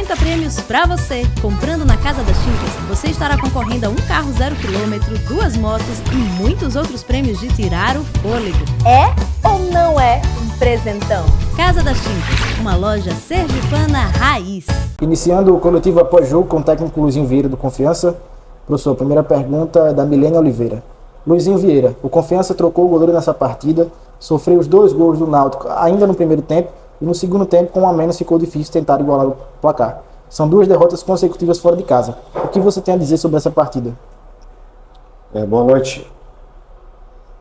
50 prêmios pra você. Comprando na Casa das Tintas, você estará concorrendo a um carro 0 km, 2 motos e muitos outros prêmios de tirar o fôlego. É ou não é um presentão? Casa das Tintas, uma loja sergipana raiz. Iniciando o coletivo após jogo com o técnico Luizinho Vieira do Confiança. Professor, a primeira pergunta é da Milene Oliveira. Luizinho Vieira, o Confiança trocou o goleiro nessa partida, sofreu os 2 gols do Náutico ainda no primeiro tempo e no segundo tempo, com um a menos, ficou difícil tentar igualar o placar. São 2 derrotas consecutivas fora de casa. O que você tem a dizer sobre essa partida? Boa noite.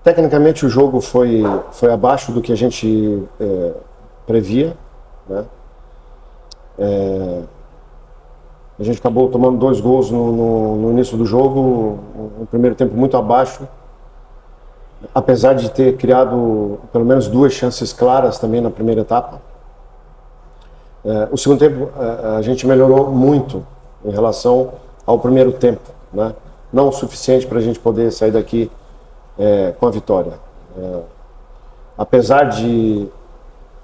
Tecnicamente o jogo foi abaixo do que a gente previa, né? A gente acabou tomando 2 gols no início do jogo, no primeiro tempo muito abaixo, apesar de ter criado pelo menos 2 chances claras também na primeira etapa. O segundo tempo a gente melhorou muito em relação ao primeiro tempo, né? Não o suficiente para a gente poder sair daqui com a vitória. Apesar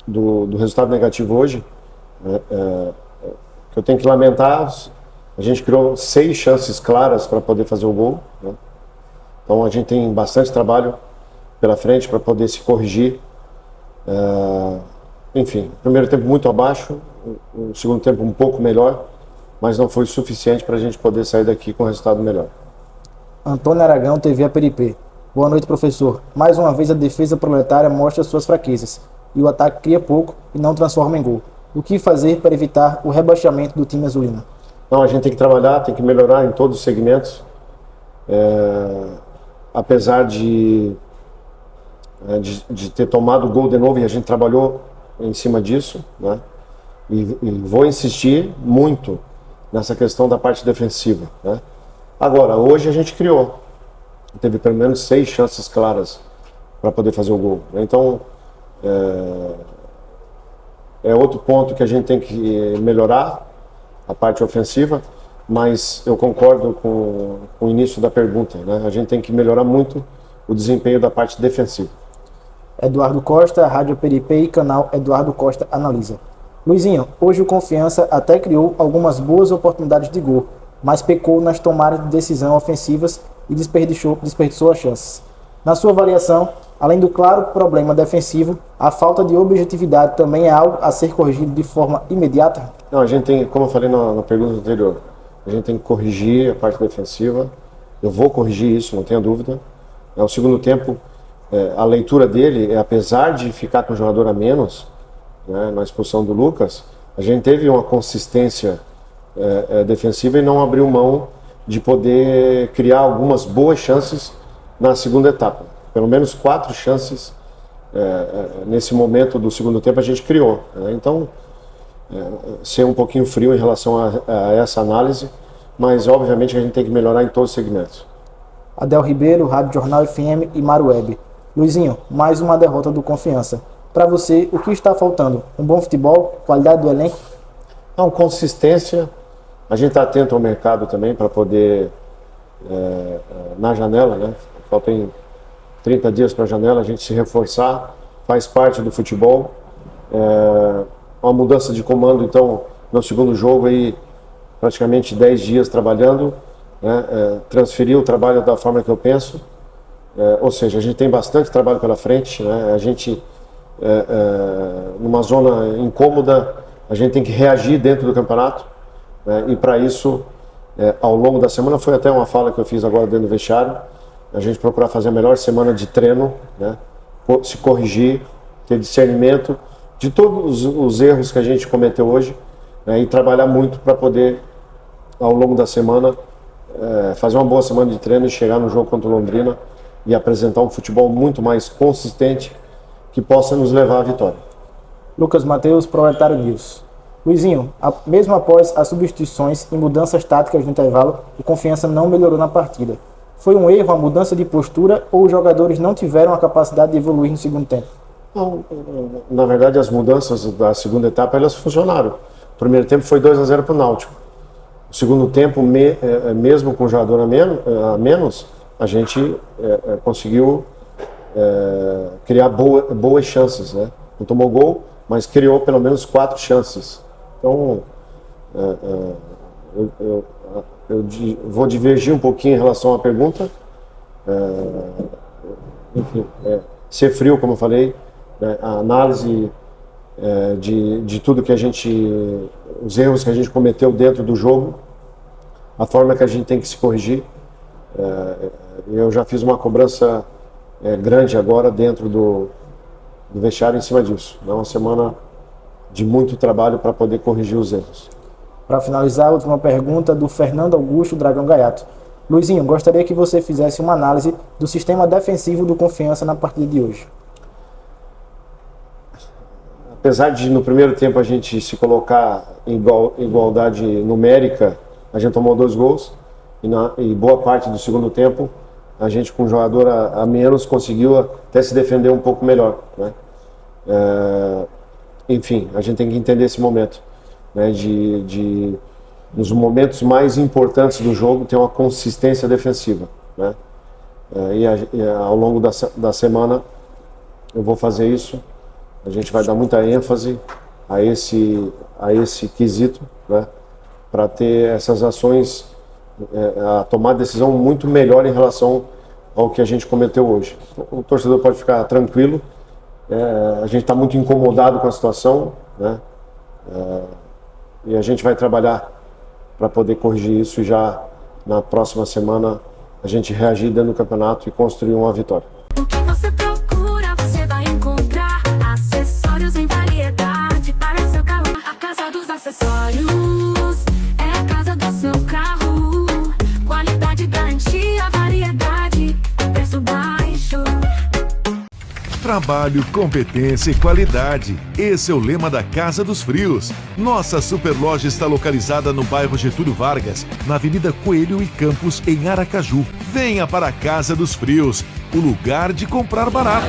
do resultado negativo hoje, que eu tenho que lamentar, a gente criou 6 chances claras para poder fazer o gol, né? Então a gente tem bastante trabalho pela frente para poder se corrigir. Enfim, primeiro tempo muito abaixo, o segundo tempo um pouco melhor, mas não foi suficiente para a gente poder sair daqui com um resultado melhor. Antônio Aragão, TV APRP. Boa noite, professor. Mais uma vez a defesa proletária mostra suas fraquezas e o ataque cria pouco e não transforma em gol. O que fazer para evitar o rebaixamento do time azulino? Não, a gente tem que trabalhar, tem que melhorar em todos os segmentos. Apesar de ter tomado o gol de novo, e a gente trabalhou em cima disso, né? E vou insistir muito nessa questão da parte defensiva, né? Agora, hoje a gente criou, teve pelo menos 6 chances claras para poder fazer o gol, né? Então é outro ponto que a gente tem que melhorar, a parte ofensiva, mas eu concordo com o início da pergunta, né? A gente tem que melhorar muito o desempenho da parte defensiva. Eduardo Costa, Rádio APRP e canal Eduardo Costa Analisa. Luizinho, hoje o Confiança até criou algumas boas oportunidades de gol, mas pecou nas tomadas de decisão ofensivas e desperdiçou as chances. Na sua avaliação, além do claro problema defensivo, a falta de objetividade também é algo a ser corrigido de forma imediata? Não, a gente tem, como eu falei na pergunta anterior, a gente tem que corrigir a parte defensiva. Eu vou corrigir isso, não tenha dúvida. O segundo tempo, a leitura dele, apesar de ficar com o jogador a menos, né, na expulsão do Lucas, a gente teve uma consistência defensiva e não abriu mão de poder criar algumas boas chances na segunda etapa. Pelo menos 4 chances nesse momento do segundo tempo a gente criou, né? Então, ser um pouquinho frio em relação a essa análise, mas obviamente a gente tem que melhorar em todos os segmentos. Adel Ribeiro, Rádio Jornal FM e Mário Web. Luizinho, mais uma derrota do Confiança. Para você, o que está faltando? Um bom futebol? Qualidade do elenco? Não, consistência. A gente está atento ao mercado também para poder, na janela, né? Faltam 30 dias para a janela, a gente se reforçar, faz parte do futebol. Uma mudança de comando, então, no segundo jogo, aí, praticamente 10 dias trabalhando, né? Transferir o trabalho da forma que eu penso. Ou seja, a gente tem bastante trabalho pela frente, né? A gente, numa zona incômoda, a gente tem que reagir dentro do campeonato, né? E para isso, ao longo da semana, foi até uma fala que eu fiz agora dentro do vestiário, a gente procurar fazer a melhor semana de treino, né? Se corrigir, ter discernimento de todos os erros que a gente cometeu hoje, né? E trabalhar muito para poder, ao longo da semana, fazer uma boa semana de treino e chegar no jogo contra o Londrina e apresentar um futebol muito mais consistente que possa nos levar à vitória. Lucas Mateus, Proletário News. Luizinho, mesmo após as substituições e mudanças táticas no intervalo, o Confiança não melhorou na partida. Foi um erro a mudança de postura ou os jogadores não tiveram a capacidade de evoluir no segundo tempo? Não, na verdade, as mudanças da segunda etapa elas funcionaram. O primeiro tempo foi 2-0 para o Náutico. O segundo tempo, mesmo com o jogador a menos, a gente conseguiu criar boas chances, né? Não tomou gol, mas criou pelo menos 4 chances. Então, vou divergir um pouquinho em relação à pergunta. Enfim, ser frio, como eu falei, né, a análise de tudo que os erros que a gente cometeu dentro do jogo, a forma que a gente tem que se corrigir. Eu já fiz uma cobrança grande agora dentro do vestiário em cima disso. É uma semana de muito trabalho para poder corrigir os erros. Para finalizar, a última pergunta do Fernando Augusto Dragão Gaiato. Luizinho, gostaria que você fizesse uma análise do sistema defensivo do Confiança na partida de hoje. Apesar de no primeiro tempo a gente se colocar em igualdade numérica, a gente tomou 2 gols e boa parte do segundo tempo a gente com um jogador a menos conseguiu até se defender um pouco melhor, né? Enfim, a gente tem que entender esse momento, né, nos momentos mais importantes do jogo ter uma consistência defensiva, né? E ao longo da semana eu vou fazer isso. A gente vai dar muita ênfase a esse quesito, né, para ter essas ações, a tomar decisão muito melhor em relação ao que a gente cometeu hoje. O torcedor pode ficar tranquilo, a gente está muito incomodado com a situação, né, e a gente vai trabalhar para poder corrigir isso e já na próxima semana a gente reagir dentro do campeonato e construir uma vitória. O que você procura, você vai encontrar. Acessórios em variedade para seu carro. A Casa dos Acessórios é a casa do seu carro. Qualidade, garantia, variedade, preço baixo. Trabalho, competência e qualidade. Esse é o lema da Casa dos Frios. Nossa superloja está localizada no bairro Getúlio Vargas, na Avenida Coelho e Campos, em Aracaju. Venha para a Casa dos Frios, o lugar de comprar barato.